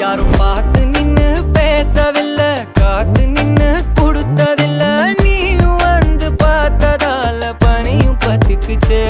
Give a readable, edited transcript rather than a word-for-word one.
யாரும் பார்த்து நின்னு பேசவில்லை, காத்து நின்னு கொடுத்ததில்ல. நீயும் வந்து பார்த்ததால பனியும் பத்திக்குச்சே.